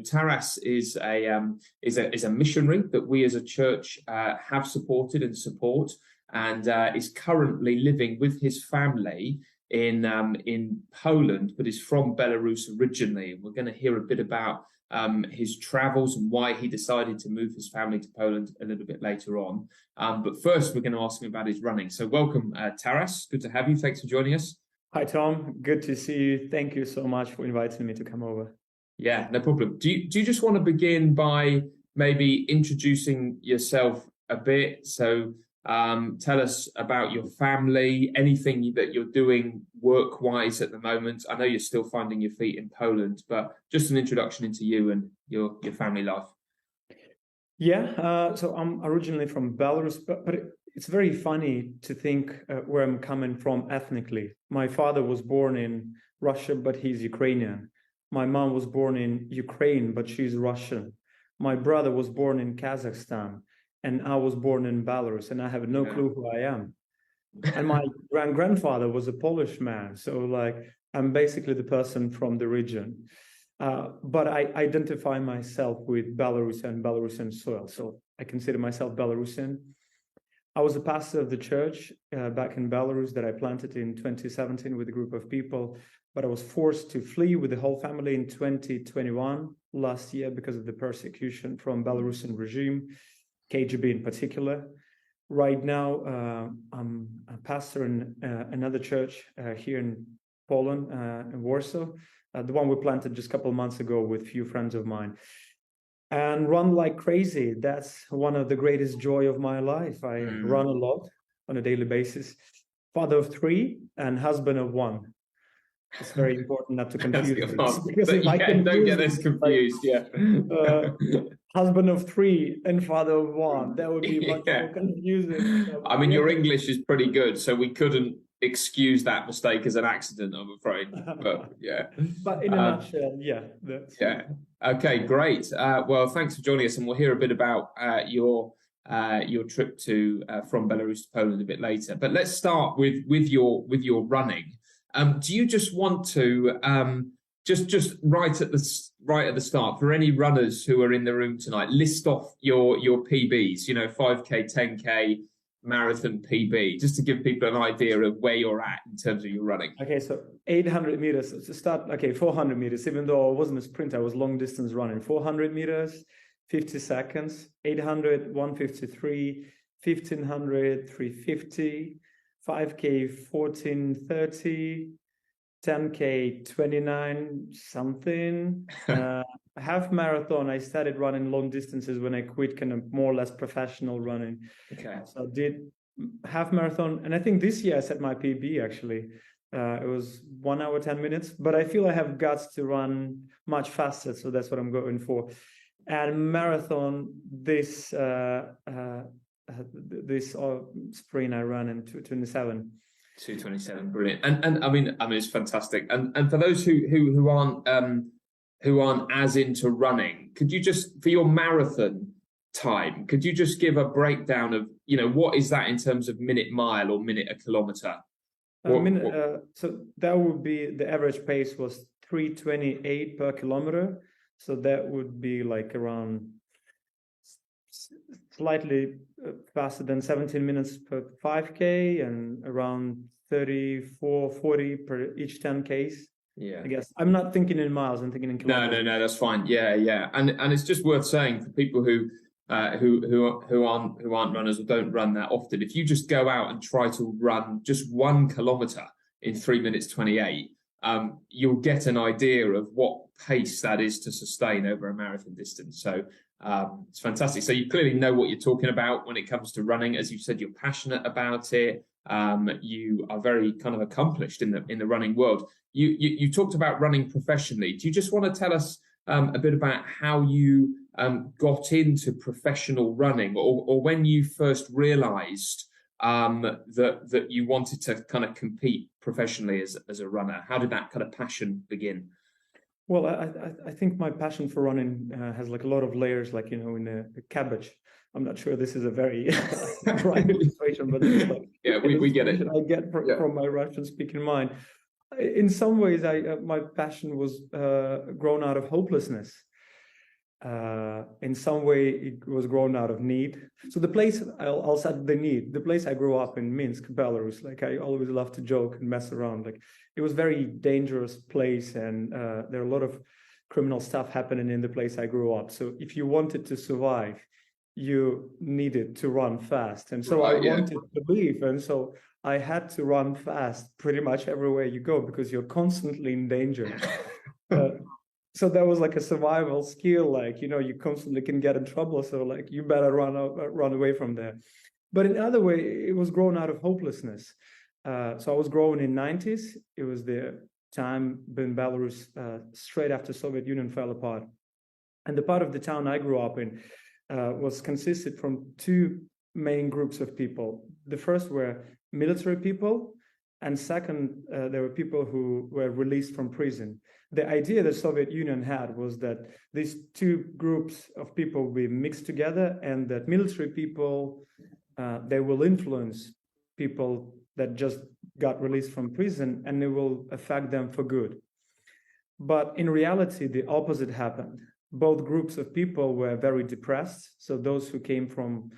Taras is a missionary that we as a church have supported and support, and is currently living with his family in Poland, but is from Belarus originally. And we're going to hear a bit about his travels and why he decided to move his family to Poland a little bit later on. But first, we're going to ask him about his running. So welcome, Taras. Good to have you. Thanks for joining us. Hi, Tom. Good to see you. Thank you so much for inviting me to come over. Yeah, no problem. Do you just want to begin by maybe introducing yourself a bit? So tell us about your family, anything that you're doing work-wise at the moment. I know you're still finding your feet in Poland, but just an introduction into you and your family life. Yeah, so I'm originally from Belarus, but it's very funny to think where I'm coming from ethnically. My father was born in Russia, but he's Ukrainian. My mom was born in Ukraine, but she's Russian. My brother was born in Kazakhstan, and I was born in Belarus, and I have no clue who I am. And my grandfather was a Polish man, so like I'm basically the person from the region. But I identify myself with Belarus and Belarusian soil, so I consider myself Belarusian. I was a pastor of the church back in Belarus that I planted in 2017 with a group of people, but I was forced to flee with the whole family in 2021, last year, because of the persecution from Belarusian regime, KGB in particular. Right now, I'm a pastor in another church here in Poland, in Warsaw, the one we planted just a couple of months ago with a few friends of mine. And run like crazy. That's one of the greatest joy of my life. I run a lot on a daily basis. Father of 3 and husband of 1. It's very important not to confuse this, because if I can don't get this confused. Husband of 3 and father of 1, that would be much more confusing. I mean, your English is pretty good, so we couldn't excuse that mistake as an accident, I'm afraid. But but in a nutshell, okay, great. Well, thanks for joining us, and we'll hear a bit about your trip to from Belarus to Poland a bit later. But let's start with your running. Do you just want to just right at the start, for any runners who are in the room tonight, list off your PBs, 5K, 10K, marathon PB, just to give people an idea of where you're at in terms of your running. Okay, so 800 meters to start. Okay, 400 meters, even though I wasn't a sprinter, I was long distance running. 400 meters, 50 seconds, 800, 153, 1500, 350, 5K, 1430, 10K, 29 something. Half marathon, I started running long distances when I quit kind of more or less professional running. Okay. So I did half marathon, and I think this year I set my PB actually. It was 1 hour, 10 minutes, but I feel I have guts to run much faster, so that's what I'm going for. And marathon, this spring I ran in 2:27. 2:27, brilliant. And I mean it's fantastic. And for those who aren't as into running, could you just, for your marathon time, could you just give a breakdown of what is that in terms of minute mile or minute a kilometer? So that would be, the average pace was 3:28 per kilometer. So that would be like around slightly faster than 17 minutes per 5K and around 34-40 per each 10Ks. Yeah, I guess I'm not thinking in miles, I'm thinking in kilometers. No, that's fine. Yeah. And it's just worth saying for people who aren't runners or don't run that often, if you just go out and try to run just 1 kilometer in 3:28, you'll get an idea of what pace that is to sustain over a marathon distance. So it's fantastic. So you clearly know what you're talking about when it comes to running. As you said, you're passionate about it. You are very kind of accomplished in the running world. You talked about running professionally. Do you just want to tell us a bit about how you got into professional running, or when you first realized that you wanted to kind of compete professionally as a runner? How did that kind of passion begin? Well, I think my passion for running has like a lot of layers, like, in a cabbage. I'm not sure this is a very right illustration, but it's like, we get it. I get from my Russian-speaking mind. In some ways, my passion was grown out of hopelessness. In some way, it was grown out of need. So the place, I'll say the need, the place I grew up in, Minsk, Belarus, like I always love to joke and mess around. Like it was a very dangerous place, and there are a lot of criminal stuff happening in the place I grew up. So if you wanted to survive, you needed to run fast. And so I wanted to leave. And so I had to run fast pretty much everywhere you go because you're constantly in danger. So that was like a survival skill, like, you constantly can get in trouble. So like, you better run away from there. But in another way, it was grown out of hopelessness. So I was growing in 90s. It was the time in Belarus, straight after Soviet Union fell apart. And the part of the town I grew up in was consisted from two main groups of people. The first were military people, and second, there were people who were released from prison. The idea the Soviet Union had was that these two groups of people will be mixed together, and that military people, they will influence people that just got released from prison, and it will affect them for good. But in reality, the opposite happened. Both groups of people were very depressed. So those who came from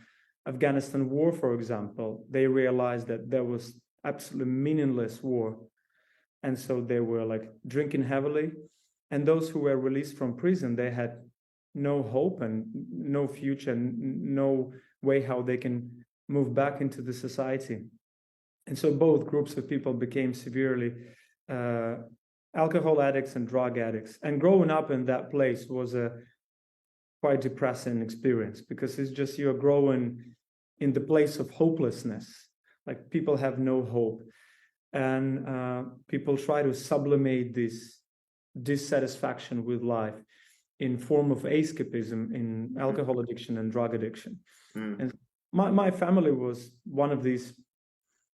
Afghanistan war, for example, they realized that there was absolutely meaningless war. And so they were like drinking heavily. And those who were released from prison, they had no hope and no future, no way how they can move back into the society. And so both groups of people became severely alcohol addicts and drug addicts. And growing up in that place was a quite depressing experience because it's just you're growing in the place of hopelessness. Like people have no hope. And people try to sublimate this dissatisfaction with life in form of escapism, in alcohol addiction and drug addiction. And my family was one of these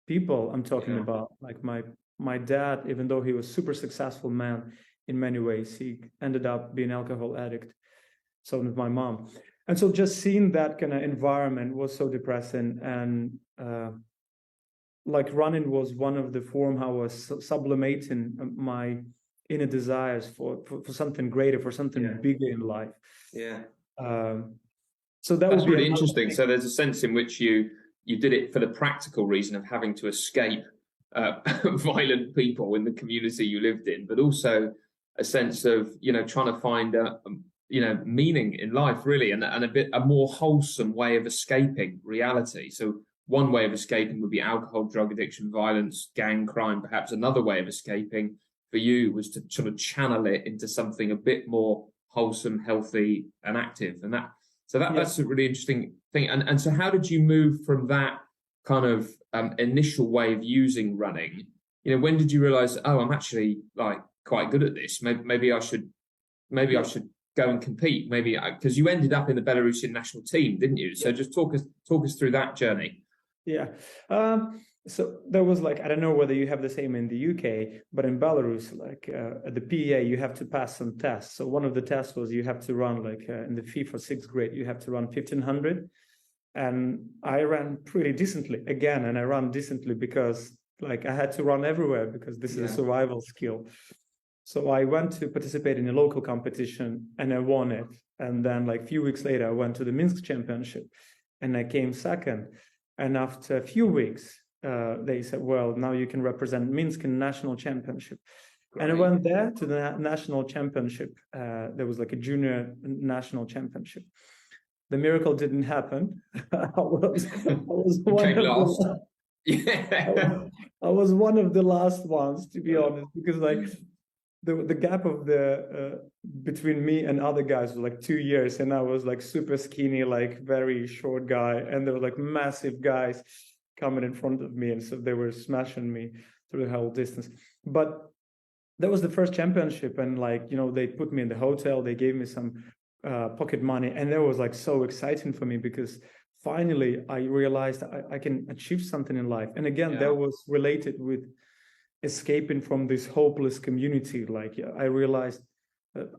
people I'm talking about. Like my dad, even though he was super successful man in many ways, he ended up being an alcohol addict. So did my mom. And so just seeing that kind of environment was so depressing. And like running was one of the form how I was sublimating my inner desires for something greater, for something bigger in life. So that's really interesting. So there's a sense in which you did it for the practical reason of having to escape violent people in the community you lived in, but also a sense of trying to find meaning in life, really, and a more wholesome way of escaping reality. So one way of escaping would be alcohol, drug addiction, violence, gang crime. Perhaps another way of escaping for you was to sort of channel it into something a bit more wholesome, healthy, and active. And that's a really interesting thing. And so how did you move from that kind of initial way of using running? When did you realize, oh, I'm actually like quite good at this? Maybe I should go and compete. Maybe because you ended up in the Belarusian national team, didn't you? So just talk us through that journey. Yeah. So there was like, I don't know whether you have the same in the UK, but in Belarus, like at the PEA, you have to pass some tests. So one of the tests was you have to run like in the FIFA 6th grade, you have to run 1500. And I ran pretty decently again. And I ran decently because like I had to run everywhere because this is a survival skill. So I went to participate in a local competition and I won it. And then like a few weeks later, I went to the Minsk championship and I came second. And after a few weeks, they said, well, now you can represent Minsk in national championship. Great. And I went there to the national championship. There was like a junior national championship. The miracle didn't happen. I was one of the last ones, to be honest, because like the gap of between me and other guys was like 2 years, and I was like super skinny, like very short guy, and there were like massive guys coming in front of me, and so they were smashing me through the whole distance. But that was the first championship, and like they put me in the hotel, they gave me some pocket money, and that was like so exciting for me because finally I realized I can achieve something in life. And again, that was related with escaping from this hopeless community. Like I realized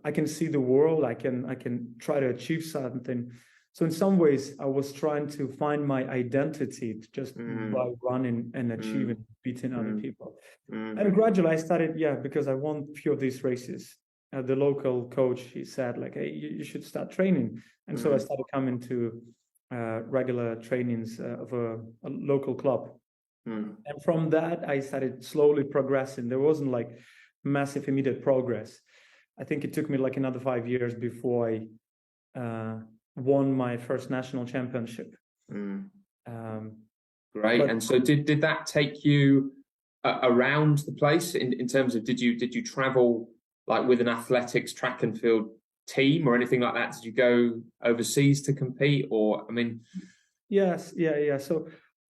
I can see the world, I can try to achieve something. So in some ways I was trying to find my identity just by running and achieving, beating other people. And gradually I started, because I won a few of these races. the local coach, he said like, hey, you should start training. And so I started coming to regular trainings of a local club. And from that, I started slowly progressing. There wasn't like massive immediate progress. I think it took me like another 5 years before I won my first national championship. Great. And so did that take you around the place in terms of, did you travel like with an athletics track and field team or anything like that? Did you go overseas to compete, or, I mean? Yes. Yeah. So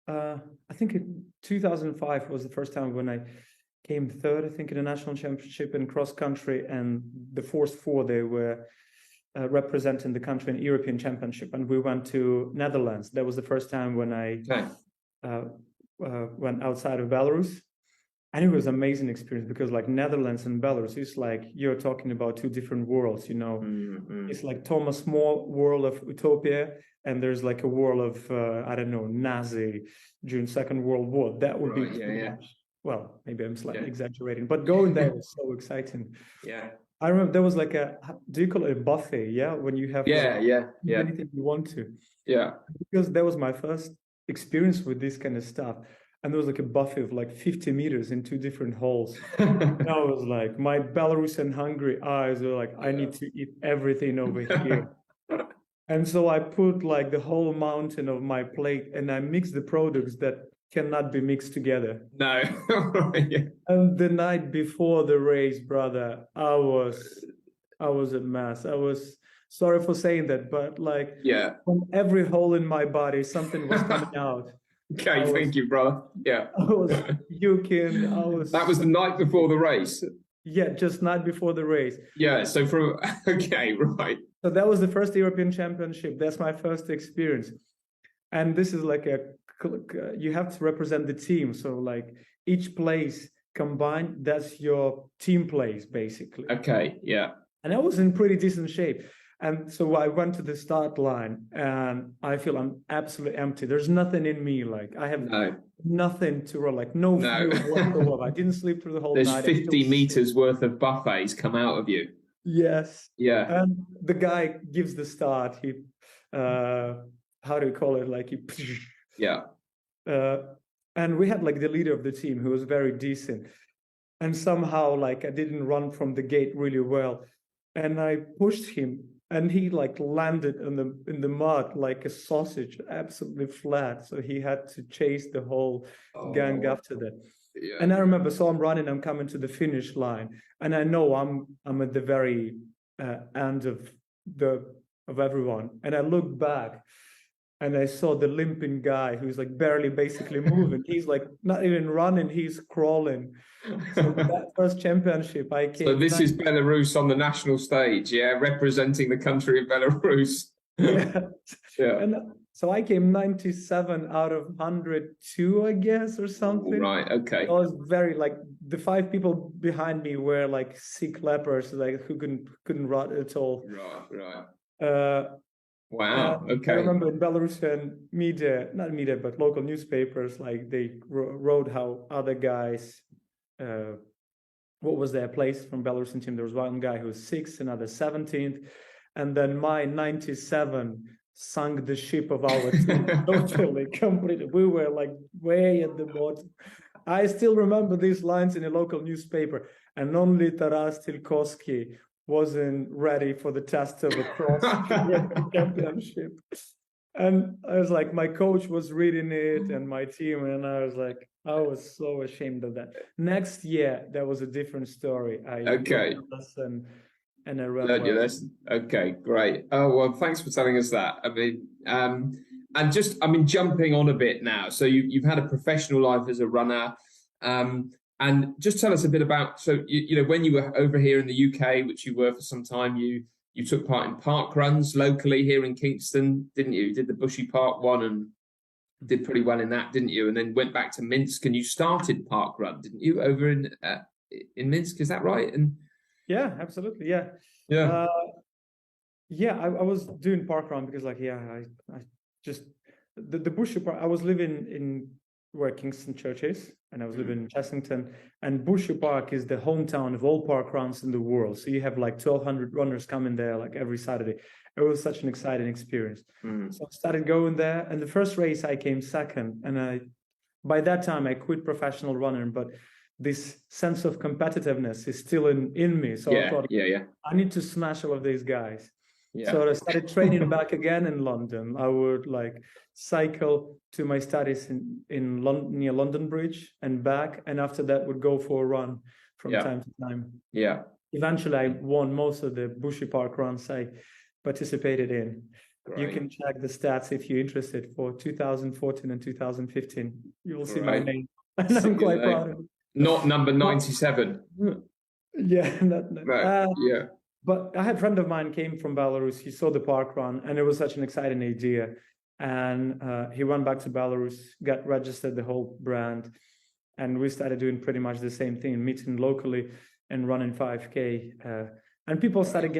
I think in 2005 was the first time when I came third, I think, in the national championship in cross country, and the first four, they were representing the country in European championship, and we went to Netherlands. That was the first time when I went outside of Belarus. And it was an amazing experience, because like Netherlands and Belarus, it's like you're talking about two different worlds, you know. It's like Thomas More world of utopia, and there's like a world of I don't know, Nazi during Second World War. That would be much, well, maybe I'm slightly exaggerating, but going there was so exciting. I remember there was like do you call it a buffet? Yeah, when you have anything you want to. Because that was my first experience with this kind of stuff. And there was like a buffet of like 50 meters in two different halls. And I was like, my Belarus and Hungary eyes were like, I need to eat everything over here. And so I put like the whole mountain of my plate, and I mixed the products that cannot be mixed together. No. And the night before the race, brother, I was a mess. I was sorry for saying that, but like from every hole in my body, something was coming out. Okay, thank you, brother. Yeah. I was puking. That was the night before the race? Yeah, just night before the race. Yeah, so okay, right. So that was the first European Championship. That's my first experience. And this is like you have to represent the team. So like each place combined, that's your team place, basically. Okay, yeah. And I was in pretty decent shape. And so I went to the start line, and I feel I'm absolutely empty. There's nothing in me. Like I have nothing to run, like no fuel whatsoever. I didn't sleep through the whole night. There's 50 meters worth of buffets come out of you. Yes. Yeah. And the guy gives the start. He, how do you call it? Like he. Yeah. And we had like the leader of the team who was very decent. And somehow like I didn't run from the gate really well. And I pushed him, and he like landed in the mud like a sausage, absolutely flat. So he had to chase the whole gang after that. Yeah. And I remember, so I'm running, I'm coming to the finish line, and I know I'm at the very end of everyone. And I look back, and I saw the limping guy who's like barely basically moving. He's like not even running, he's crawling. So that first championship, I came. So this is Belarus on the national stage, representing the country of Belarus. Yeah. And so I came 97 out of 102, I guess, or something. Right, okay. I was very like, the 5 people behind me were like sick lepers, like who couldn't run at all. Right. Wow. Okay. I remember in Belarusian media, not media, but local newspapers, like they wrote how other guys, what was their place from Belarusian team? There was one guy who was 6th, another 17th, and then my 97 sunk the ship of our team totally, completely. We were like way at the bottom. I still remember these lines in a local newspaper, and only Taras Tilkovsky wasn't ready for the test of a cross championship. And I was like, my coach was reading it and my team, and I was like, I was so ashamed of that. Next year, that was a different story. I learned a lesson, and I read your lesson. Okay, great. Oh, well, thanks for telling us that. I mean, and just, I mean, jumping on a bit now. So you've had a professional life as a runner. And just tell us a bit about, so, you know, when you were over here in the UK, which you were for some time, you took part in park runs locally here in Kingston, didn't you? You did the Bushy Park one and did pretty well in that, didn't you? And then went back to Minsk, and you started park run, didn't you, over in Minsk? Is that right? And yeah, absolutely, yeah. I was doing park run because, like, I just the Bushy Park. I was living in where Kingston Church is, and I was living in Chessington. And Bushy Park is the hometown of all park runs in the world. So you have like 1,200 runners coming there like every Saturday. It was such an exciting experience. So I started going there, and the first race I came second. And by that time I quit professional running, but this sense of competitiveness is still in me. So I thought, I need to smash all of these guys. So I started training back again in London. I would like cycle to my studies in London, near London Bridge and back, and after that would go for a run from time to time. Eventually I won most of the Bushy Park runs I participated in. Great. You can check the stats if you're interested for 2014 and 2015. You will see my name. And I'm quite proud of it. Not number 97. But I had a friend of mine came from Belarus. He saw the park run, and it was such an exciting idea. And he went back to Belarus, got registered the whole brand, and we started doing pretty much the same thing, meeting locally and running 5K. And people started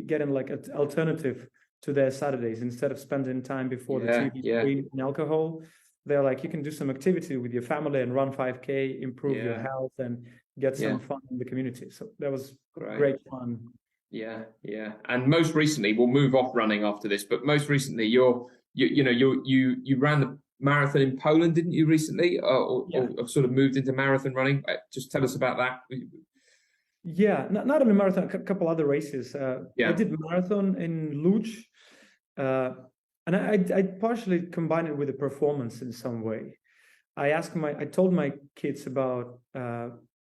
getting like an alternative to their Saturdays. Instead of spending time before the TV screen and alcohol, they're like, you can do some activity with your family and run 5K, improve your health, and get some fun in the community. So that was great fun. And most recently, we'll move off running after this, but most recently you ran the marathon in Poland, didn't you, recently, or sort of moved into marathon running? Just tell us about that. Not only marathon, a couple other races. I did marathon in Łódź, and I partially combined it with a performance in some way. I told my kids about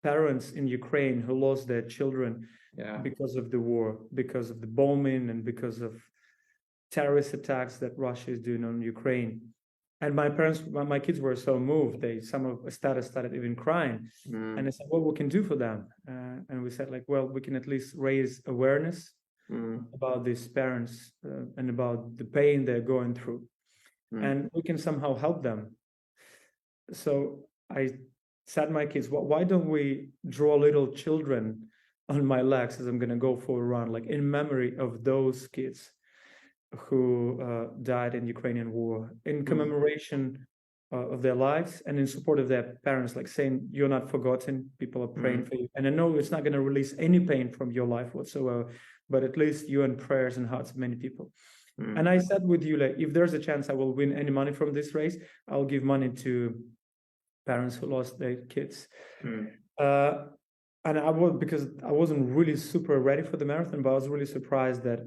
parents in Ukraine who lost their children because of the war, because of the bombing, and because of terrorist attacks that Russia is doing on Ukraine. And my kids were so moved. Some of us started even crying. And I said, well, what we can do for them? And we said, like, well, we can at least raise awareness about these parents and about the pain they're going through. And we can somehow help them. So I said to my kids, well, why don't we draw little children on my legs as I'm going to go for a run, like in memory of those kids who died in the Ukrainian war, in commemoration of their lives and in support of their parents, like saying, you're not forgotten, people are praying for you. And I know it's not going to release any pain from your life whatsoever, but at least you're in prayers and hearts of many people. And I said with you, like, if there's a chance I will win any money from this race, I'll give money to parents who lost their kids. And because I wasn't really super ready for the marathon, but I was really surprised that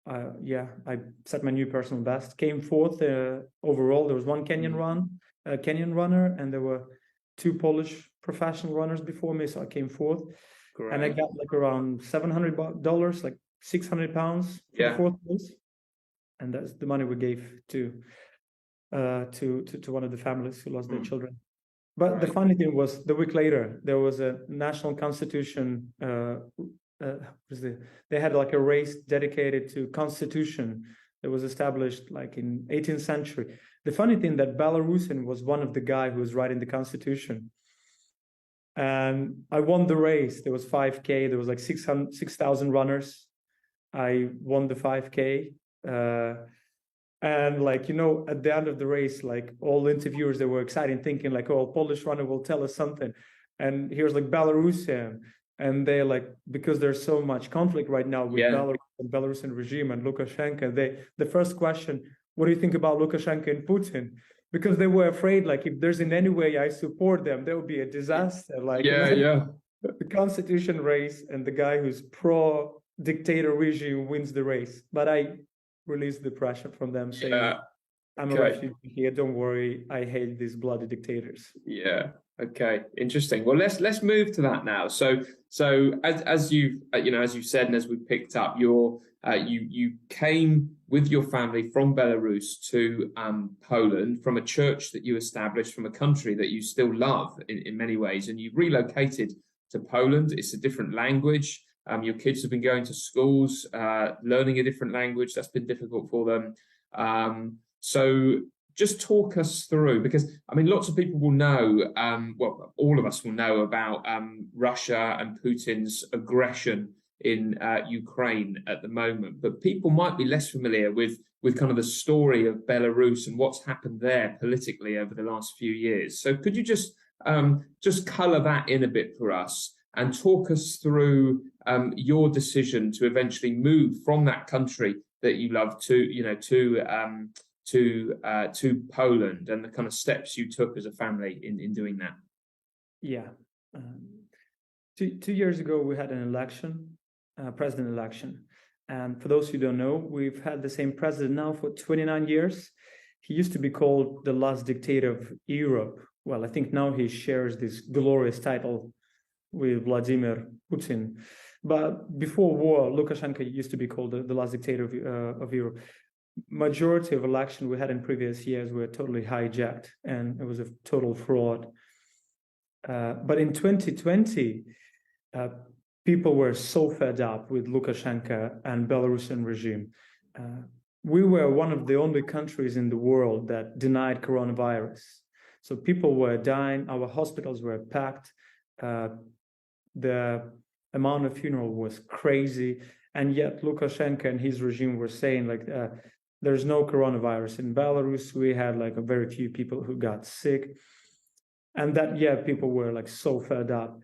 I set my new personal best, came fourth overall. There was one Kenyan runner, and there were two Polish professional runners before me, so I came fourth. Great. And I got like around $700, like 600 pounds for the fourth place, and that's the money we gave to one of the families who lost their children. But the funny thing was, the week later there was a national constitution. They had like a race dedicated to Constitution that was established like in 18th century. The funny thing that Belarusian was one of the guy who was writing the Constitution. And I won the race. There was 5K. There was like 6,000 runners. I won the 5K. And like, at the end of the race, like all interviewers, they were excited, thinking like, oh, Polish runner will tell us something. And here's like Belarusian. And they're like, because there's so much conflict right now with Belarus and Belarusian regime and Lukashenko, the first question, what do you think about Lukashenko and Putin? Because they were afraid, like, if there's in any way I support them, there will be a disaster. Like, the Constitution race, and the guy who's pro-dictator regime wins the race. But I released the pressure from them, saying, I'm a refugee here, don't worry, I hate these bloody dictators. Okay, interesting. Well, let's move to that now. So as you said, and as we picked up, you came with your family from Belarus to Poland, from a church that you established, from a country that you still love in many ways, and you relocated to Poland. It's a different language. Your kids have been going to schools, learning a different language. That's been difficult for them. So just talk us through, because I mean, lots of people will know, all of us will know about Russia and Putin's aggression in Ukraine at the moment, but people might be less familiar with kind of the story of Belarus and what's happened there politically over the last few years. So could you just colour that in a bit for us and talk us through your decision to eventually move from that country that you love to Poland, and the kind of steps you took as a family in doing that? Yeah. 2 years ago, we had an election, president election. And for those who don't know, we've had the same president now for 29 years. He used to be called the last dictator of Europe. Well, I think now he shares this glorious title with Vladimir Putin. But before war, Lukashenko used to be called the last dictator of Europe. Majority of elections we had in previous years were totally hijacked, and it was a total fraud. But in 2020, people were so fed up with Lukashenko and Belarusian regime. We were one of the only countries in the world that denied coronavirus. So people were dying, our hospitals were packed, the amount of funeral was crazy, and yet Lukashenko and his regime were saying there's no coronavirus in Belarus. We had a very few people who got sick, and that people were so fed up.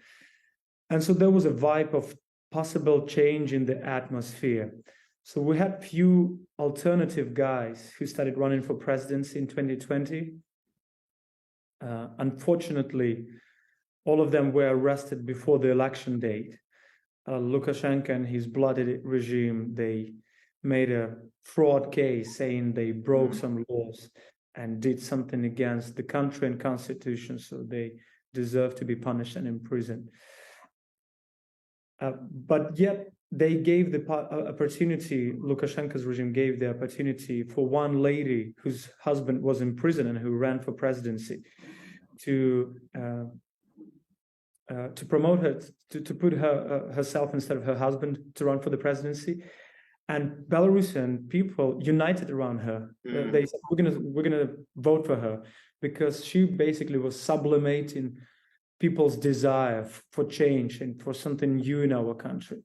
And so there was a vibe of possible change in the atmosphere. So we had few alternative guys who started running for presidency in 2020. Unfortunately, all of them were arrested before the election date. Lukashenko and his bloody regime, they made a fraud case saying they broke some laws and did something against the country and constitution, so they deserve to be punished and imprisoned. But yet they gave the opportunity, Lukashenko's regime gave the opportunity for one lady whose husband was in prison and who ran for presidency to promote her, to put herself instead of her husband to run for the presidency. And Belarusian people united around her. They said, we're gonna vote for her, because she basically was sublimating people's desire for change and for something new in our country.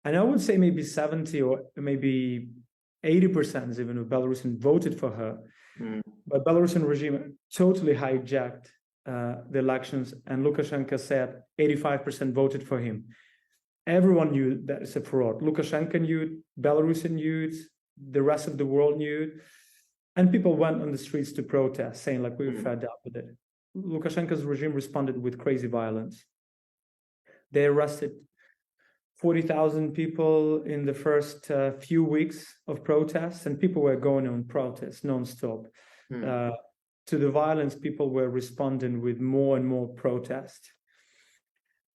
And I would say maybe 70 or maybe 80% even of Belarusian voted for her. But Belarusian regime totally hijacked the elections, and Lukashenko said 85% voted for him. Everyone knew that it's a fraud. Lukashenko knew it, Belarusian knew it, the rest of the world knew it, and people went on the streets to protest, saying we're fed up with it. Lukashenko's regime responded with crazy violence. They arrested 40,000 people in the first few weeks of protests, and people were going on protests nonstop. To the violence, people were responding with more and more protest.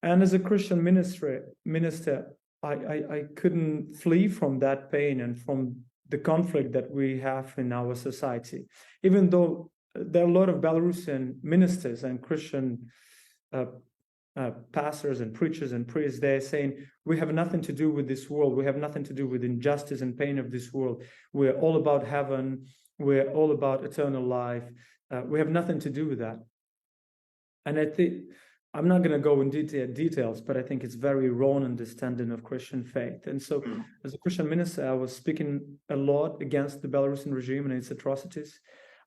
And as a Christian minister, I couldn't flee from that pain and from the conflict that we have in our society, even though there are a lot of Belarusian ministers and Christian pastors and preachers and priests. They're saying, we have nothing to do with this world. We have nothing to do with injustice and pain of this world. We're all about heaven. We're all about eternal life. We have nothing to do with that. And I think, I'm not going to go in details, but I think it's very wrong understanding of Christian faith. And so as a Christian minister, I was speaking a lot against the Belarusian regime and its atrocities.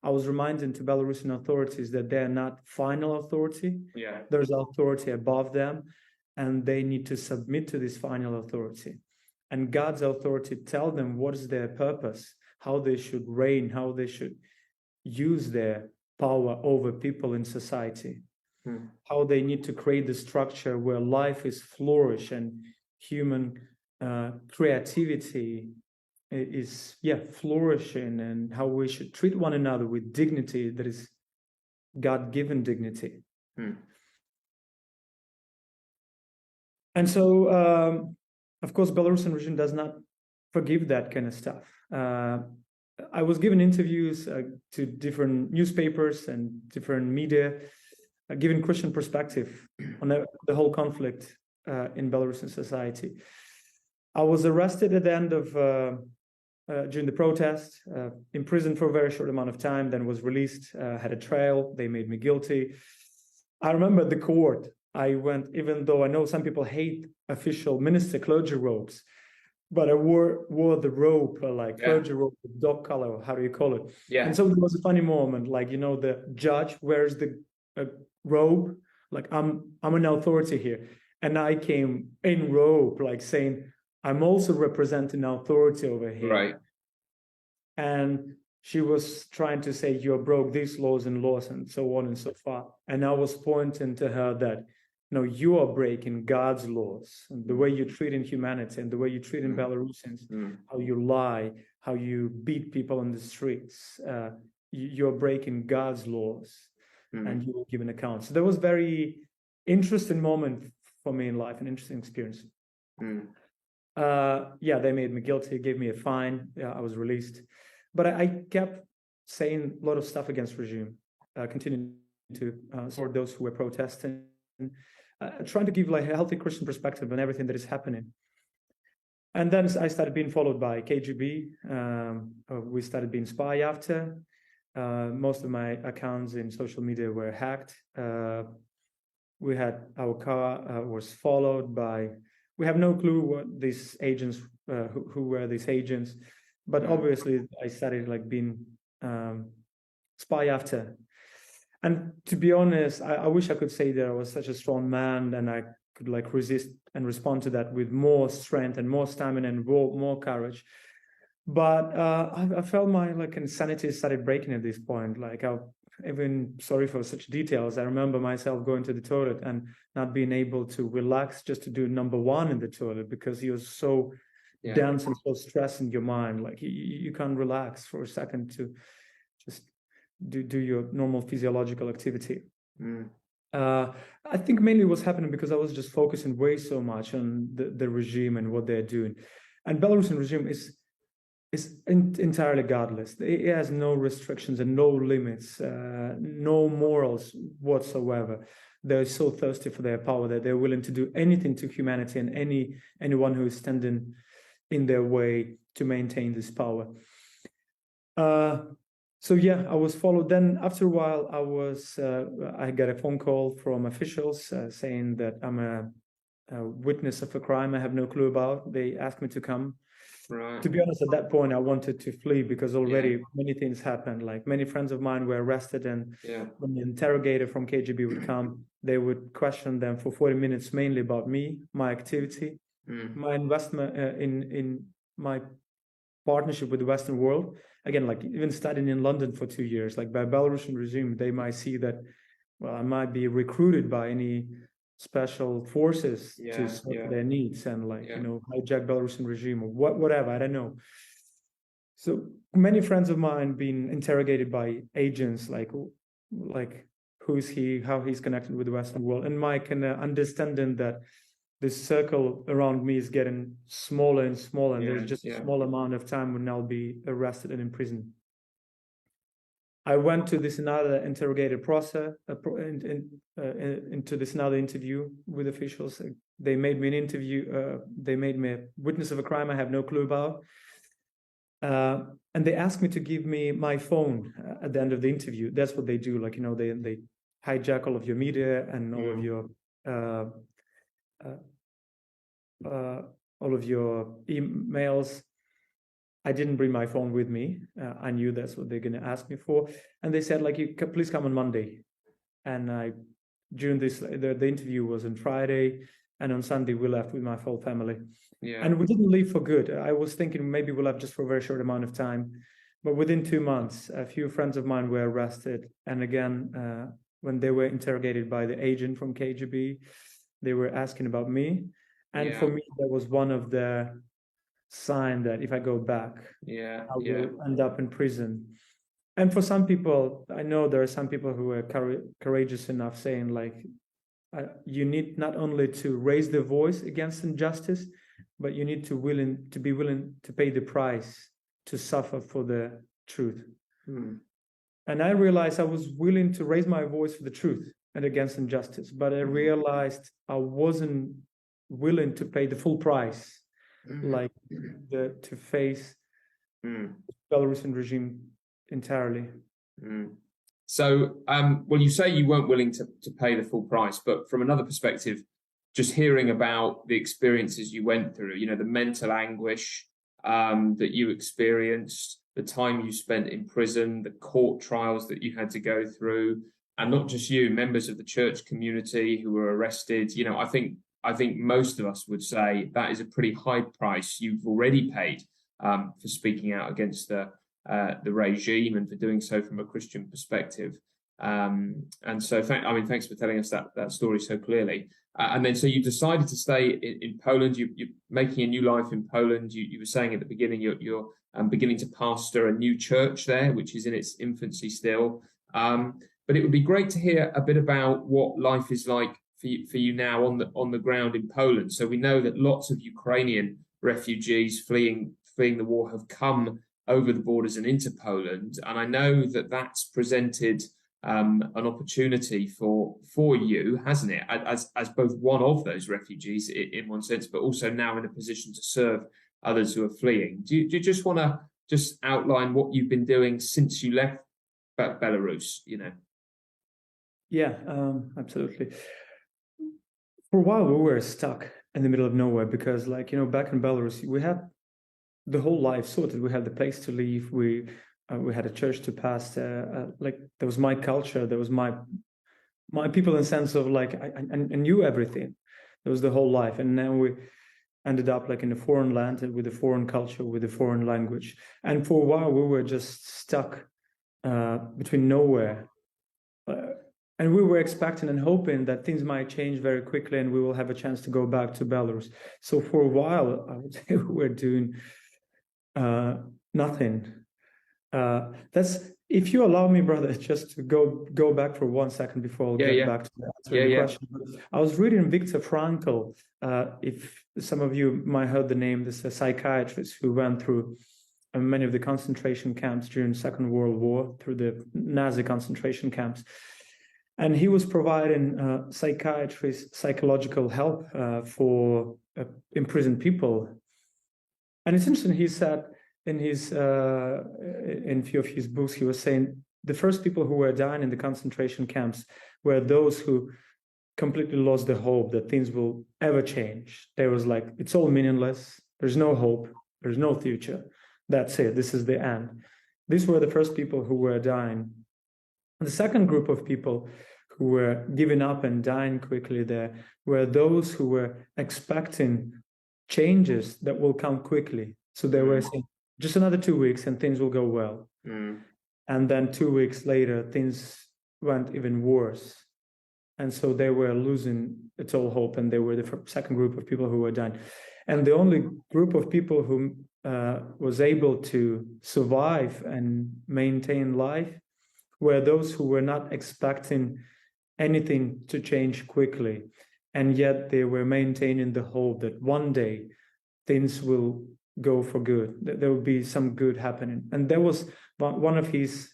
I was reminding to Belarusian authorities that they're not final authority. There's authority above them, and they need to submit to this final authority. And God's authority tell them what is their purpose, how they should reign, how they should use their power over people in society, how they need to create the structure where life is flourish and human creativity is flourishing, and how we should treat one another with dignity that is God-given dignity. And so, of course, Belarusian regime does not forgive that kind of stuff. I was given interviews to different newspapers and different media, giving Christian perspective on the whole conflict in Belarusian society. I was arrested at the end of during the protest, imprisoned for a very short amount of time, then was released, had a trial. They made me guilty. I remember the court. I went, even though I know some people hate official minister clergy robes, but I wore the robe, like Yeah. clergy robe, the dog collar, how do you call it? Yeah. And so there was a funny moment, like, the judge wears the robe, like I'm an authority here. And I came in robe, like saying, I'm also representing authority over here. Right. And she was trying to say, you broke these laws and so on and so forth. And I was pointing to her that, no, you are breaking God's laws. And the way you treat in humanity and the way you treat in Belarusians, how you lie, how you beat people on the streets, you're breaking God's laws, and you will give an account. So that was very interesting moment for me in life, an interesting experience. They made me guilty, gave me a fine. I was released. But I kept saying a lot of stuff against regime, continuing to support those who were protesting, trying to give like a healthy Christian perspective on everything that is happening. And then I started being followed by KGB. We started being spy after. Most of my accounts in social media were hacked. We had our car was followed by. We have no clue what these agents, who were these agents, but obviously I started like being spy after. And to be honest, I wish I could say that I was such a strong man and I could like resist and respond to that with more strength and more stamina and more courage. But I felt my like insanity started breaking at this point. Like even sorry for such details. I remember myself going to the toilet and not being able to relax just to do number one in the toilet because you're so dense and so stressed in your mind. Like you can't relax for a second to just do your normal physiological activity. I think mainly what's happening because I was just focusing way so much on the regime and what they're doing. And Belarusian regime is entirely godless. It has no restrictions and no limits, no morals whatsoever. They're so thirsty for their power that they're willing to do anything to humanity and anyone who is standing in their way to maintain this power. So I was followed. Then after a while, I got a phone call from officials saying that I'm a witness of a crime I have no clue about. They asked me to come. Right. To be honest, at that point, I wanted to flee because already many things happened. Like many friends of mine were arrested, and when the interrogator from KGB would come, they would question them for 40 minutes, mainly about me, my activity, my investment in my partnership with the Western world. Again, like even studying in London for 2 years, like by Belarusian regime, they might see that, well, I might be recruited by any special forces to serve their needs and hijack Belarusian regime or whatever, I don't know. So many friends of mine being interrogated by agents like who is he, how he's connected with the Western world, and my kind of understanding that this circle around me is getting smaller and smaller, and there's just a small amount of time when I'll be arrested and imprisoned. I went to this another interrogated process, into this another interview with officials. They made me an interview. They made me a witness of a crime I have no clue about. And they asked me to give me my phone at the end of the interview. That's what they do. Like, they hijack all of your media and all of your emails. I didn't bring my phone with me. I knew that's what they're going to ask me for. And they said, please come on Monday. And during this, the interview was on Friday. And on Sunday, we left with my whole family. And we didn't leave for good. I was thinking maybe we'll have just for a very short amount of time. But within 2 months, a few friends of mine were arrested. And again, when they were interrogated by the agent from KGB, they were asking about me. And for me, that was one of the sign that if I go back, I will end up in prison. And for some people, I know there are some people who are courageous enough saying you need not only to raise the voice against injustice, but you need to be willing to pay the price to suffer for the truth. And I realized I was willing to raise my voice for the truth and against injustice, but I realized I wasn't willing to pay the full price. To face Belarusian regime entirely. So, well, you say you weren't willing to pay the full price, but from another perspective, just hearing about the experiences you went through, you know, the mental anguish that you experienced, the time you spent in prison, the court trials that you had to go through, and not just you, members of the church community who were arrested. You know, I think most of us would say that is a pretty high price you've already paid for speaking out against the regime and for doing so from a Christian perspective. And so, thanks for telling us that story so clearly. And then, so you decided to stay in Poland. You're making a new life in Poland. You were saying at the beginning you're beginning to pastor a new church there, which is in its infancy still. But it would be great to hear a bit about what life is like for you now on the ground in Poland. So we know that lots of Ukrainian refugees fleeing the war have come over the borders and into Poland, and I know that that's presented an opportunity for you, hasn't it, as both one of those refugees in one sense, but also now in a position to serve others who are fleeing. Do you just want to just outline what you've been doing since you left Belarus? You know. Yeah, absolutely. For a while, we were stuck in the middle of nowhere because, like, you know, back in Belarus, we had the whole life sorted. We had the place to live. We had a church to pastor. Like, there was my culture. There was my people in the sense of, like, I knew everything. There was the whole life. And now we ended up, like, in a foreign land with a foreign culture, with a foreign language. And for a while, we were just stuck between nowhere. And we were expecting and hoping that things might change very quickly and we will have a chance to go back to Belarus. So for a while, I would say we were doing nothing. That's, if you allow me, brother, just to go back for 1 second before I'll get back to the question. I was reading Viktor Frankl. If some of you might have heard the name, this is a psychiatrist who went through many of the concentration camps during the Second World War, through the Nazi concentration camps. And he was providing psychological help for imprisoned people. And it's interesting, he said in a few of his books, he was saying the first people who were dying in the concentration camps were those who completely lost the hope that things will ever change. They was like, it's all meaningless. There's no hope. There's no future. That's it. This is the end. These were the first people who were dying. And the second group of people who were giving up and dying quickly there were those who were expecting changes that will come quickly. So they were saying, just another 2 weeks and things will go well. And then 2 weeks later, things went even worse. And so they were losing all hope, and they were the second group of people who were dying. And the only group of people who was able to survive and maintain life were those who were not expecting anything to change quickly, and yet they were maintaining the hope that one day things will go for good, that there will be some good happening. And that was one of his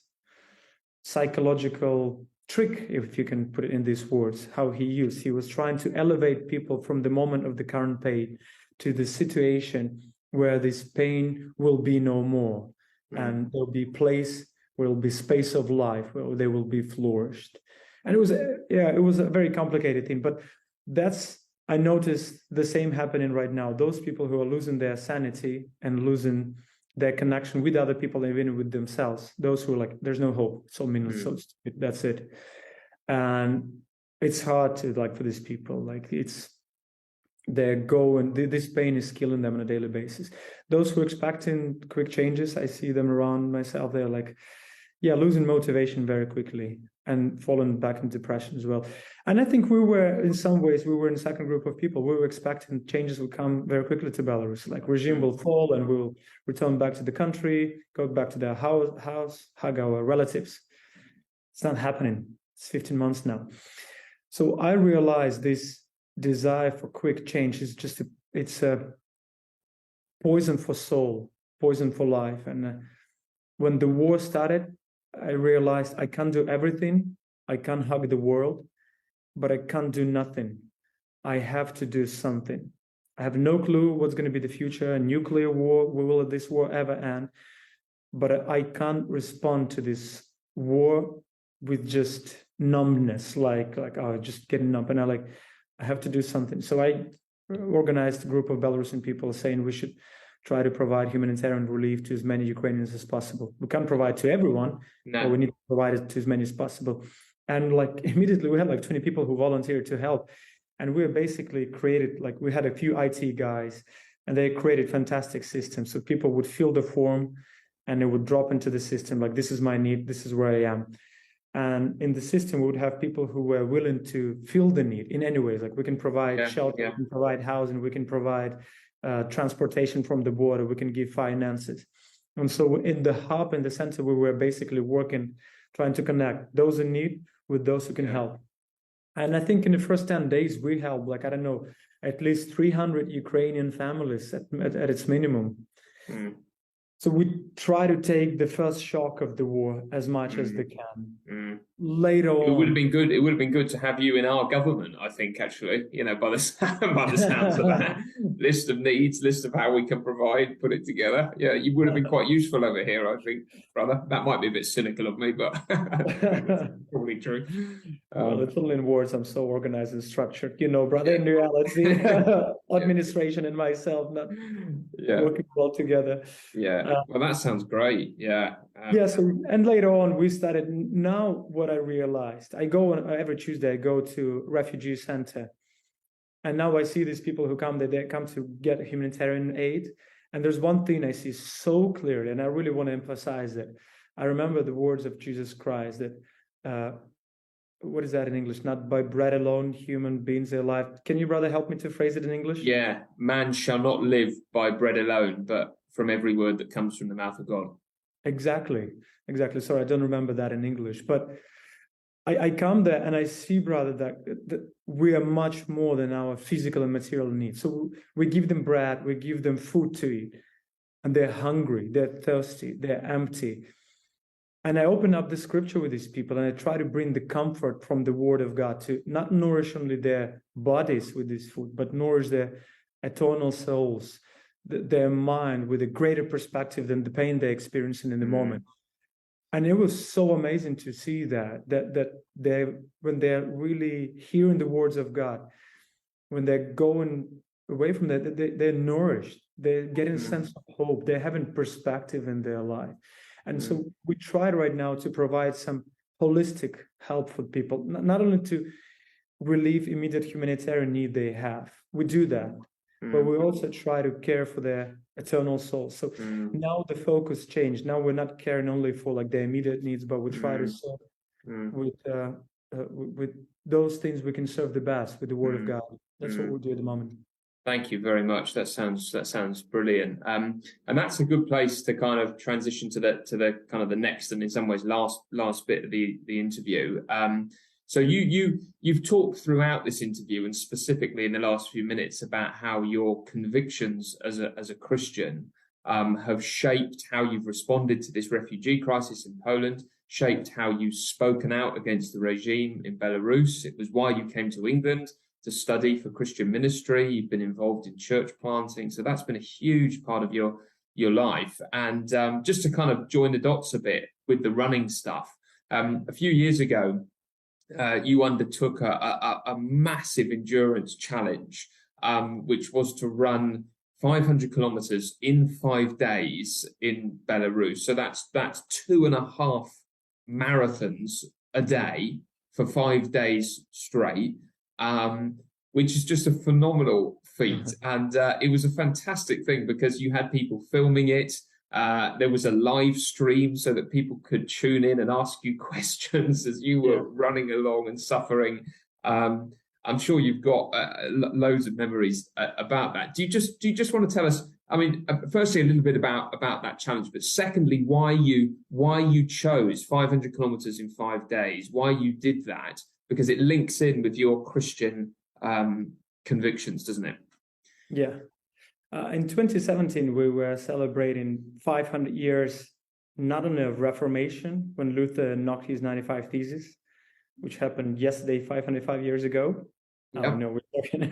psychological trick, if you can put it in these words, how he was trying to elevate people from the moment of the current pain to the situation where this pain will be no more, and there'll be place where will be space of life where they will be flourished. And it was a very complicated thing, but I noticed the same happening right now. Those people who are losing their sanity and losing their connection with other people, even with themselves, those who are like, there's no hope, it's all meaningless, so stupid, that's it. And it's hard to, like, for these people, like, they're going, this pain is killing them on a daily basis. Those who are expecting quick changes, I see them around myself, they're like, losing motivation very quickly and falling back in depression as well. And I think in some ways, we were in the second group of people. We were expecting changes would come very quickly to Belarus, like regime will fall and we'll return back to the country, go back to their house, hug our relatives. It's not happening. It's 15 months now. So I realized this desire for quick change is it's a poison for soul, poison for life. And when the war started, I realized I can't do everything. I can't hug the world, but I can't do nothing. I have to do something. I have no clue what's going to be the future. A nuclear war, will this war ever end? But I can't respond to this war with just numbness, like just getting numb. And I have to do something. So I organized a group of Belarusian people saying we should try to provide humanitarian relief to as many Ukrainians as possible. We can't provide to everyone, but we need to provide it to as many as possible. And like immediately we had like 20 people who volunteered to help. And we basically created, like we had a few IT guys and they created fantastic systems. So people would fill the form and it would drop into the system, like this is my need, this is where I am. And in the system, we would have people who were willing to fill the need in any ways. Like we can provide shelter, we can provide housing, we can provide transportation from the border, we can give finances. And so in the hub, in the center, we were basically working, trying to connect those in need with those who can help. And I think in the first 10 days, we helped, like, I don't know, at least 300 Ukrainian families at its minimum. So we try to take the first shock of the war as much as they can. Later on, it would have been good. It would have been good to have you in our government. I think, actually, by the sounds of that list of needs, list of how we can provide, put it together. Yeah, you would have been quite useful over here, I think, brother. That might be a bit cynical of me, but probably true. Well, it's only in words. I'm so organized and structured, brother. In reality, administration and myself not working well together. Well, that sounds great. So and later on we started. Now what I realized, I go on every Tuesday, I go to refugee center, and now I see these people who come, they come to get humanitarian aid, and there's one thing I see so clearly, and I really want to emphasize it. I remember the words of Jesus Christ that what is that in English? Not by bread alone human beings are alive. Can you, brother, help me to phrase it in English? Man shall not live by bread alone, but from every word that comes from the mouth of God. Exactly. Sorry, I don't remember that in English, but I come there and I see, brother, that we are much more than our physical and material needs. So we give them bread, we give them food to eat, and they're hungry, they're thirsty, they're empty. And I open up the scripture with these people and I try to bring the comfort from the word of God to not nourish only their bodies with this food, but nourish their eternal souls, their mind with a greater perspective than the pain they're experiencing in the moment. And it was so amazing to see that they, when they're really hearing the words of God, when they're going away from that, they're nourished, they're getting a sense of hope, they're having perspective in their life. And so we try right now to provide some holistic help for people, not only to relieve immediate humanitarian need they have. We do that, but we also try to care for their eternal souls. So now the focus changed. Now we're not caring only for like their immediate needs, but we try to serve with those things we can serve the best with the word of God. That's what we do at the moment. Thank you very much. That sounds brilliant. And that's a good place to kind of transition to the kind of the next and in some ways last bit of the interview. So you've talked throughout this interview and specifically in the last few minutes about how your convictions as a Christian have shaped how you've responded to this refugee crisis in Poland, shaped how you've spoken out against the regime in Belarus. It was why you came to England to study for Christian ministry. You've been involved in church planting. So that's been a huge part of your life. And just to kind of join the dots a bit with the running stuff, a few years ago, you undertook a massive endurance challenge, which was to run 500 kilometers in 5 days in Belarus. So that's 2.5 marathons a day for 5 days straight. Which is just a phenomenal feat. And it was a fantastic thing because you had people filming it. There was a live stream so that people could tune in and ask you questions as you were running along and suffering. I'm sure you've got loads of memories about that. Do you just want to tell us, I mean, firstly, a little bit about that challenge, but secondly, why you chose 500 kilometers in 5 days, why you did that? Because it links in with your Christian convictions, doesn't it? Yeah. In 2017, we were celebrating 500 years, not only of Reformation, when Luther knocked his 95 Theses, which happened yesterday, 505 years ago. I don't know, we're talking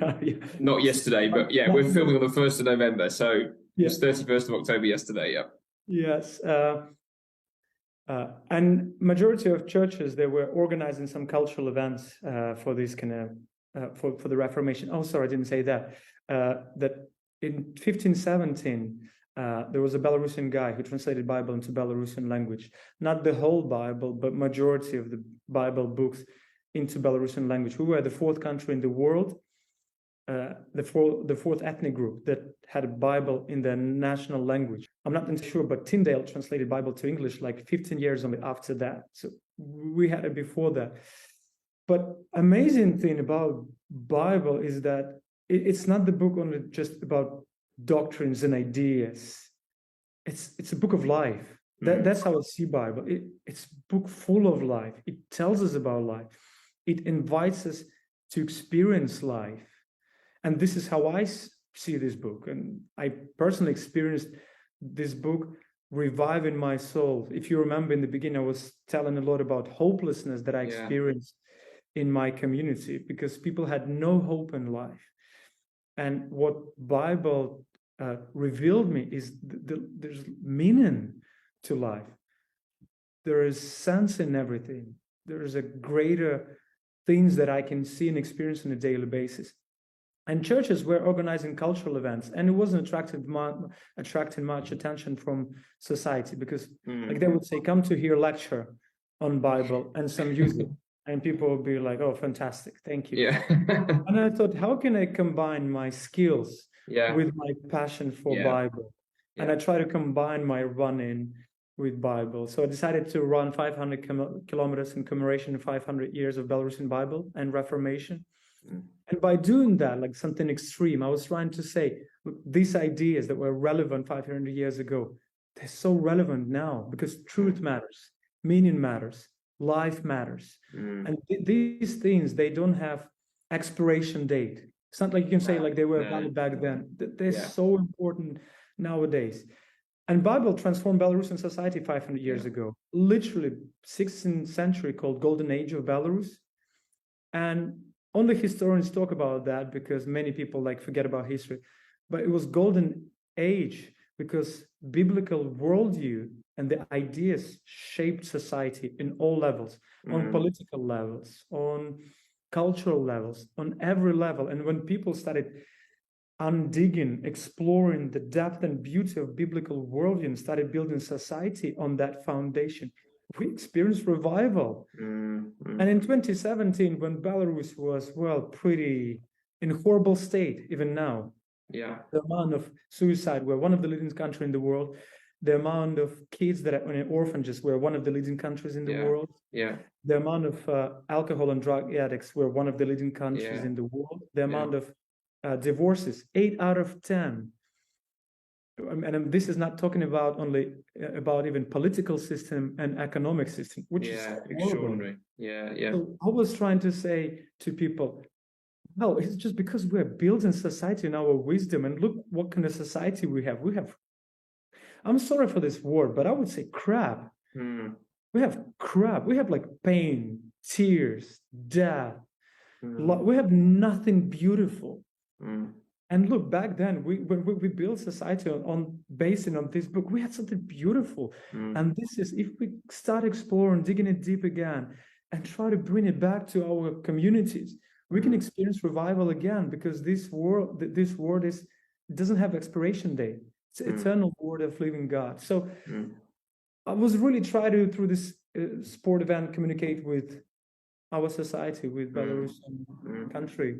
Not yesterday, but we're filming on the 1st of November, so it was 31st of October yesterday, Yes. And majority of churches, they were organizing some cultural events for these kind of for the Reformation. Oh, sorry, I didn't say that. That in 1517, there was a Belarusian guy who translated Bible into Belarusian language. Not the whole Bible, but majority of the Bible books into Belarusian language. We were the fourth country in the world, the fourth ethnic group that had a Bible in their national language. I'm not sure, but Tyndale translated Bible to English like 15 years only after that. So we had it before that. But amazing thing about Bible is that it's not the book only just about doctrines and ideas. It's a book of life. That's how I see Bible. It's a book full of life. It tells us about life. It invites us to experience life. And this is how I see this book. And I personally experienced this book reviving my soul. If you remember in the beginning, I was telling a lot about hopelessness that I experienced in my community because people had no hope in life. And what Bible revealed me is there's meaning to life. There is sense in everything. There is a greater things that I can see and experience on a daily basis. And churches were organizing cultural events, and it wasn't attracting much attention from society because, like, they would say, "Come to hear lecture on Bible and some music," and people would be like, "Oh, fantastic, thank you." Yeah. And I thought, how can I combine my skills with my passion for Bible? And I try to combine my running with Bible. So I decided to run 500 kilometers in commemoration of 500 years of Belarusian Bible and Reformation. And by doing that, like something extreme, I was trying to say, look, these ideas that were relevant 500 years ago, they're so relevant now because truth matters, meaning matters, life matters. And these things, they don't have expiration date. It's not like you can say like they were valid back then. They're so important nowadays. And Bible transformed Belarusian society 500 years ago. Literally 16th century called Golden Age of Belarus. And only historians talk about that because many people like forget about history. But it was Golden Age because biblical worldview and the ideas shaped society in all levels, on political levels, on cultural levels, on every level. And when people started undigging, exploring the depth and beauty of biblical worldview and started building society on that foundation, we experienced revival. And in 2017, when Belarus was, well, pretty in horrible state, even now, the amount of suicide, we're one of the leading countries in the world. The amount of kids that are in orphanages, we're one of the leading countries in the world. The amount of alcohol and drug addicts, we're one of the leading countries in the world. The amount of divorces, 8 out of 10. And this is not talking about only about even political system and economic system, which is extraordinary. So I was trying to say to people, no, it's just because we're building society in our wisdom, and look what kind of society we have. We have, I'm sorry for this word, but I would say crap. We have crap. We have like pain, tears, death. We have nothing beautiful. And look, back then, when we built society based on this book, we had something beautiful. And this is, if we start exploring, digging it deep again, and try to bring it back to our communities, we can experience revival again, because this world doesn't have expiration date. It's the eternal word of living God. So I was really trying to, through this sport event, communicate with our society, with Belarusian country.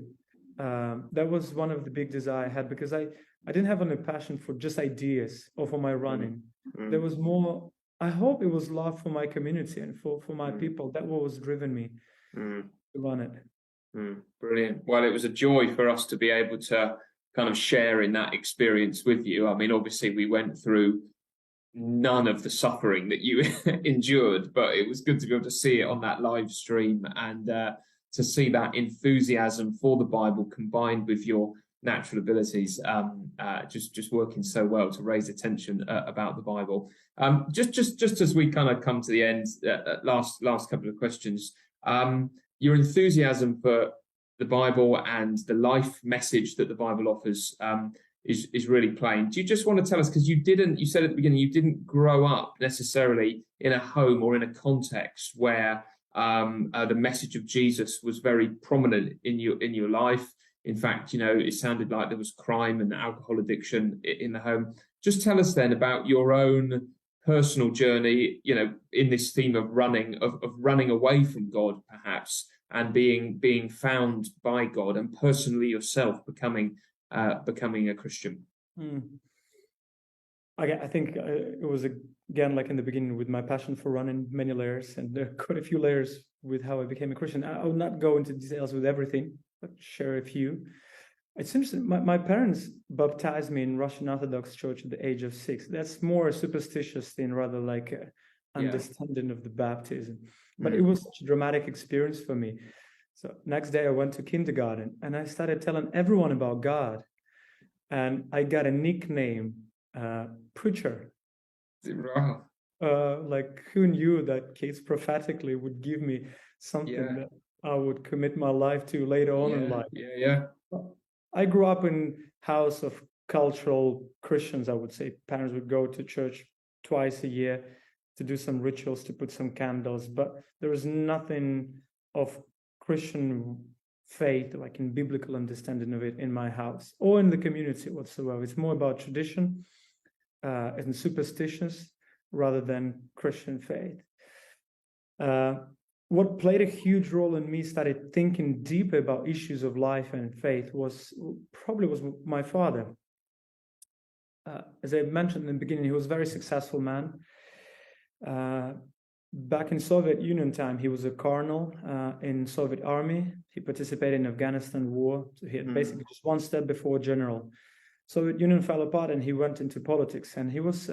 That was one of the big desires I had, because I didn't have any passion for just ideas or for my running. There was more, I hope it was love for my community and for my people. That was driven me to run it. Brilliant. Well, it was a joy for us to be able to kind of share in that experience with you. I mean, obviously we went through none of the suffering that you endured, but it was good to be able to see it on that live stream and to see that enthusiasm for the Bible combined with your natural abilities, just working so well to raise attention about the Bible. Just as we kind of come to the end, last couple of questions. Your enthusiasm for the Bible and the life message that the Bible offers is really plain. Do you just want to tell us, because you said at the beginning, you didn't grow up necessarily in a home or in a context where The message of Jesus was very prominent in your life. In fact, it sounded like there was crime and alcohol addiction in the home. Just tell us then about your own personal journey, in this theme of running away from God, perhaps, and being found by God, and personally yourself becoming a Christian. I think it was again, like in the beginning, with my passion for running, many layers, and there are quite a few layers with how I became a Christian. I will not go into details with everything, but share a few. It's interesting. My parents baptized me in Russian Orthodox Church at the age of 6. That's more a superstitious thing, rather like a understanding of the baptism. But it was such a dramatic experience for me. So next day I went to kindergarten and I started telling everyone about God. And I got a nickname, Preacher. Wow. Like, who knew that kids prophetically would give me something that I would commit my life to later on in life. I grew up in house of cultural Christians, I would say. Parents would go to church twice a year to do some rituals, to put some candles, but there was nothing of Christian faith, like in biblical understanding of it, in my house or in the community whatsoever. It's more about tradition and superstitions rather than Christian faith. What played a huge role in me started thinking deeper about issues of life and faith was my father. As I mentioned in the beginning, he was a very successful man. Back in Soviet Union time, he was a colonel in Soviet army. He participated in Afghanistan war. So he had basically just one step before general. Soviet Union fell apart and he went into politics, and he was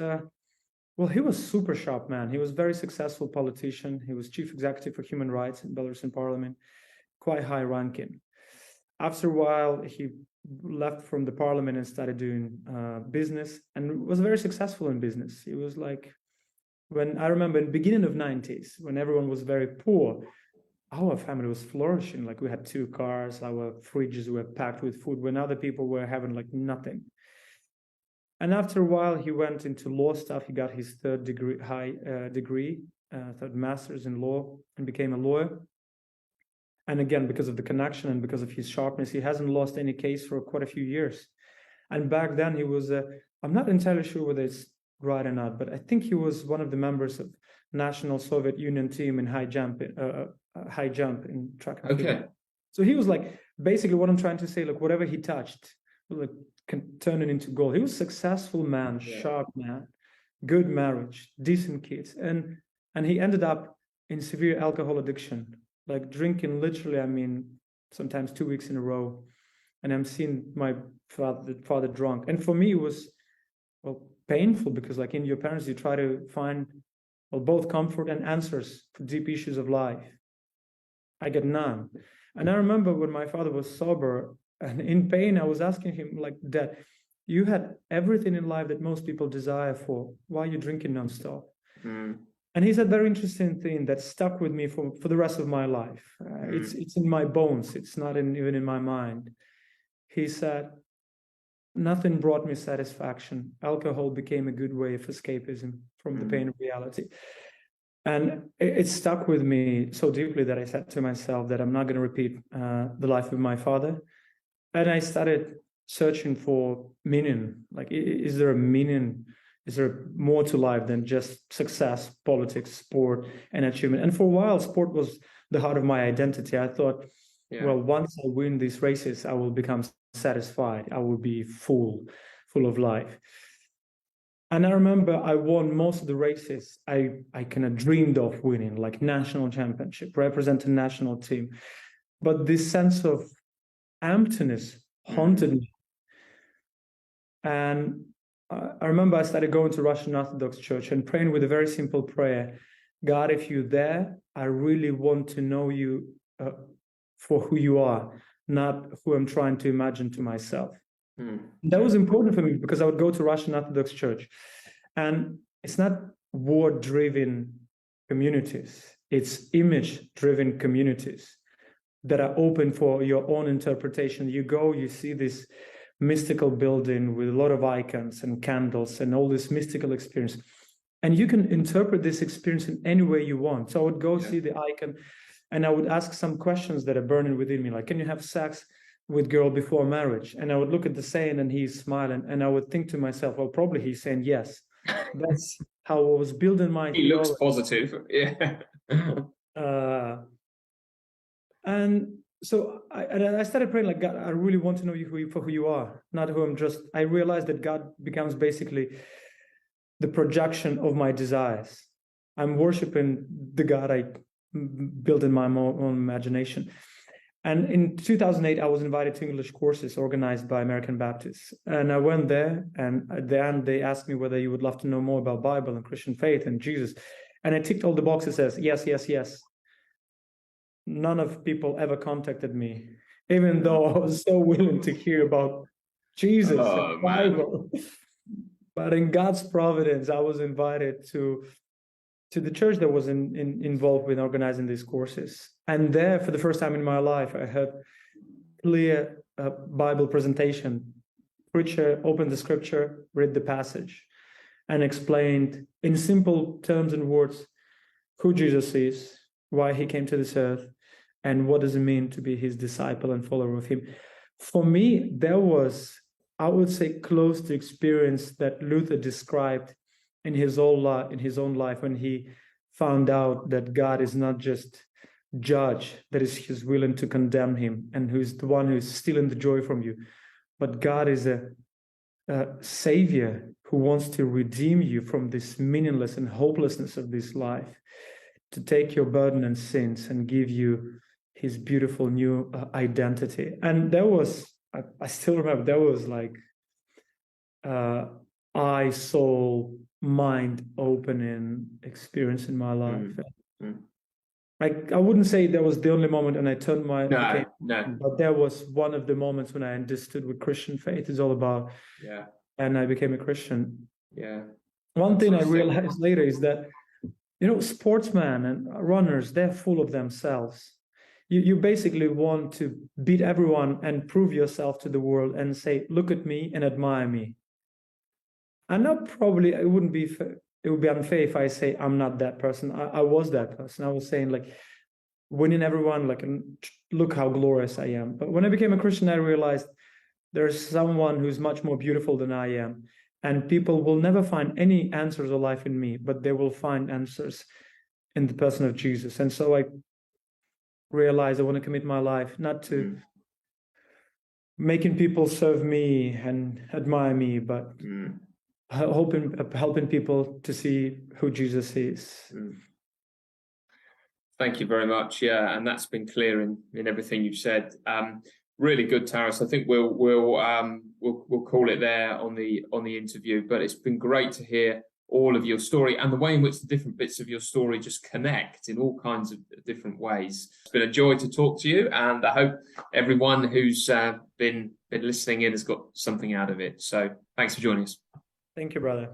he was super sharp man. He was a very successful politician. He was chief executive for human rights in Belarusian parliament, quite high ranking. After a while, he left from the parliament and started doing business, and was very successful in business. He was like, when I remember in the beginning of 90s, when everyone was very poor, our family was flourishing. Like, we had 2 cars, our fridges were packed with food, when other people were having like nothing. And after a while, he went into law stuff. He got his third master's in law, and became a lawyer. And again, because of the connection and because of his sharpness, he hasn't lost any case for quite a few years. And back then he was, I'm not entirely sure whether it's right or not, but I think he was one of the members of national Soviet Union team in high jump in track and field. Okay. So he was like, basically what I'm trying to say, like, whatever he touched, like, can turn it into gold. He was a successful man, sharp man, good marriage, decent kids. And he ended up in severe alcohol addiction, like drinking literally, I mean, sometimes 2 weeks in a row. And I'm seeing my father drunk. And for me, it was, painful, because like in your parents, you try to find, both comfort and answers for deep issues of life. I get none. And I remember when my father was sober and in pain, I was asking him, like, Dad, you had everything in life that most people desire for. Why are you drinking nonstop? And he said a very interesting thing that stuck with me for the rest of my life. It's in my bones. It's not even in my mind. He said, nothing brought me satisfaction. Alcohol became a good way of escapism from the pain of reality. And it stuck with me so deeply that I said to myself that I'm not going to repeat the life of my father. And I started searching for meaning. Like, is there a meaning? Is there more to life than just success, politics, sport, and achievement? And for a while, sport was the heart of my identity. I thought, once I win these races, I will become satisfied. I will be full of life. And I remember I won most of the races I kind of dreamed of winning, like national championship, represent a national team. But this sense of emptiness haunted me. And I remember I started going to Russian Orthodox Church and praying with a very simple prayer. God, if you're there, I really want to know you for who you are, not who I'm trying to imagine to myself. That was important for me, because I would go to Russian Orthodox Church, and it's not word-driven communities, it's image-driven communities that are open for your own interpretation. You go, you see this mystical building with a lot of icons and candles and all this mystical experience, And you can interpret this experience in any way you want. So I would go see the icon, and I would ask some questions that are burning within me, like, can you have sex with girl before marriage? And I would look at the saint and he's smiling, and I would think to myself, well, probably he's saying yes. That's how I was building my He looks positive. Yeah. And so I started praying, like, God, I really want to know you for who you are, not who I'm just. I realized that God becomes basically the projection of my desires. I'm worshiping the God I built in my own imagination. And in 2008, I was invited to English courses organized by American Baptists. And I went there, and at the end, they asked me whether you would love to know more about Bible and Christian faith and Jesus. And I ticked all the boxes, says, yes, yes, yes. None of people ever contacted me, even though I was so willing to hear about Jesus and Bible. But in God's providence, I was invited to the church that was involved with organizing these courses. And there, for the first time in my life, I heard clear Bible presentation. Preacher opened the scripture, read the passage, and explained in simple terms and words who Jesus is, why he came to this earth, and what does it mean to be his disciple and follower of him. For me, there was, I would say, close to experience that Luther described in his own life when he found out that God is not just judge, that he's willing to condemn him, and who's the one who's stealing the joy from you, but God is a savior who wants to redeem you from this meaningless and hopelessness of this life, to take your burden and sins and give you his beautiful new identity. And there was, I still remember, there was like eye, soul, mind opening experience in my life. I wouldn't say that was the only moment when I turned my but there was one of the moments when I understood what Christian faith is all about. Yeah. And I became a Christian. Yeah. One thing I realized later is that, you know, sportsmen and runners, they're full of themselves. You basically want to beat everyone and prove yourself to the world and say, look at me and admire me. And not probably, it would be unfair if I say I'm not that person. I was that person. I was saying, like, winning everyone, like, look how glorious I am. But when I became a Christian, I realized there's someone who's much more beautiful than I am. And people will never find any answers of life in me, but they will find answers in the person of Jesus. And so I realized I want to commit my life not to making people serve me and admire me, but helping people to see who Jesus is. Thank you very much. Yeah, and that's been clear in everything you've said. Really good, Taras. I think we'll call it there on the interview. But it's been great to hear all of your story and the way in which the different bits of your story just connect in all kinds of different ways. It's been a joy to talk to you, and I hope everyone who's been listening in has got something out of it. So thanks for joining us. Thank you, brother.